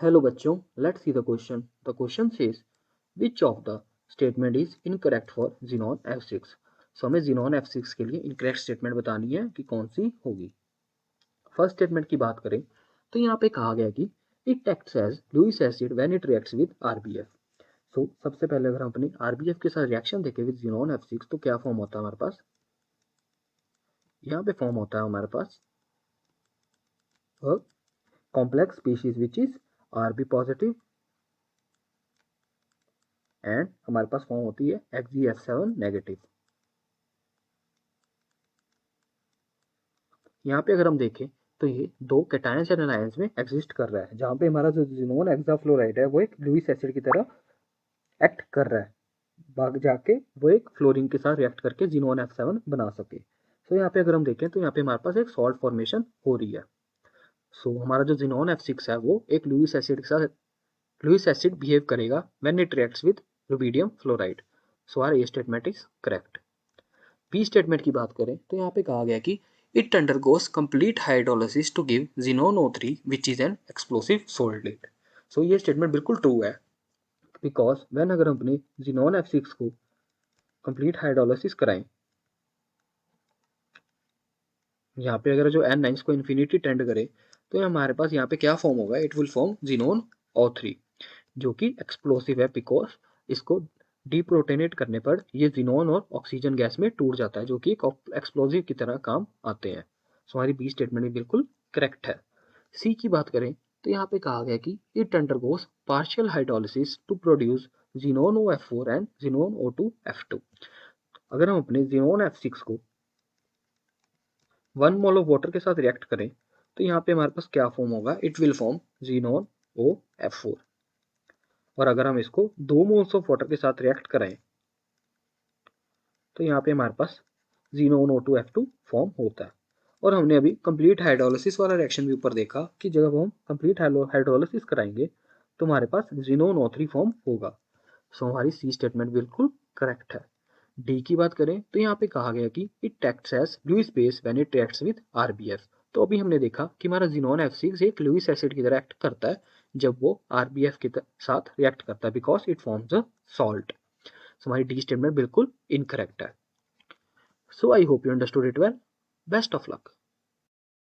Hello बच्चों, let's see the question. The question says which of the statement is incorrect for xenon F6। सो हमें xenon F6 के लिए incorrect statement बतानी है कि कौन सी होगी। फर्स्ट स्टेटमेंट की बात करें तो यहाँ पे कहा गया कि it acts as Lewis acid when it reacts with RBF। So सबसे पहले अगर हम अपनी RBF के साथ रिएक्शन देखें विद ज़ीनॉन F6 तो क्या फॉर्म होता है हमारे पास। यहाँ पे फॉर्म होता है हमारे पास complex species which is RB positive and हमारे पास फॉर्म होती है XgF7 नेगेटिव। यहाँ पे अगर हम देखें तो ये दो कैटायंस एंड एनायंस में एग्जिस्ट कर रहा है, जहाँ पे हमारा जो ज़ीनोन हेक्साफ्लोराइड है वो एक लुईस एसिड की तरह एक्ट कर रहा है, भाग जाके वो एक फ्लोरीन के साथ रिएक्ट करके ज़ीनोन F7 बना सके। सो यहाँ पे अगर हम देखें तो यहाँ पे हमारे पास एक सॉल्ट फॉर्मेशन हो रही है। सो हमारा जो ज़ीनोन F6 है वो एक लुईस एसिड के साथ लुईस एसिड बिहेव करेगा when it reacts with rubidium fluoride. So our A statement is correct. B statement की बात करें तो यहाँ पे कहा गया कि it undergoes complete hydrolysis to give xenon O3 which is an explosive solid. So ये स्टेटमेंट बिल्कुल ट्रू है, बिकॉज व्हेन अगर हम अपने ज़ीनोन F6 को कंप्लीट हाइड्रोलिसिस कराएं, यहाँ पे अगर जो N9 को इन्फिनिटी टेंड करे तो हमारे पास यहाँ पे क्या फॉर्म होगा, इट विल फॉर्म ज़ीनोन O3 जो कि एक्सप्लोसिव है, बिकॉज इसको डीप्रोटेनेट करने पर ये ज़ीनोन और ऑक्सीजन गैस में टूट जाता है, जो कि एक एक्सप्लोजिव की तरह काम आते हैं। सो हमारी बी स्टेटमेंट भी बिल्कुल करेक्ट है। सी की बात करें तो यहाँ पे कहा गया कि it undergoes partial hydrolysis to produce xenon OF4 and xenon O2F2। अगर हम अपने ज़ीनोन F6 को 1 मोल ऑफ वाटर के साथ रिएक्ट करें तो यहाँ पे हमारे पास क्या फॉर्म होगा, इट विल फॉर्म ज़ीनोन OF4। और अगर हम इसको 2 मोल्स ऑफ वाटर के साथ रिएक्ट कराएं तो यहाँ पे हमारे पास ज़ीनोन O2F2 फॉर्म होता है। और हमने अभी कंप्लीट हाइड्रोलिसिस वाला रिएक्शन भी ऊपर देखा कि जब हम कंप्लीट हाइड्रोलिसिस कराएंगे तो हमारे पास ज़ीनोन O3 फॉर्म होगा। सो हमारी सी स्टेटमेंट बिल्कुल करेक्ट है। डी की बात करें तो यहाँ पे कहा गया कि it acts as Lewis base when it reacts with RBF। तो अभी हमने देखा कि हमारा ज़ीनोन F6 एक लुईस एसिड की तरह एक्ट करता है जब वो RBF के साथ रिएक्ट करता है, because it forms a salt. So हमारी डी स्टेटमेंट बिल्कुल इनकरेक्ट है। So I hope you understood it well. Best of luck.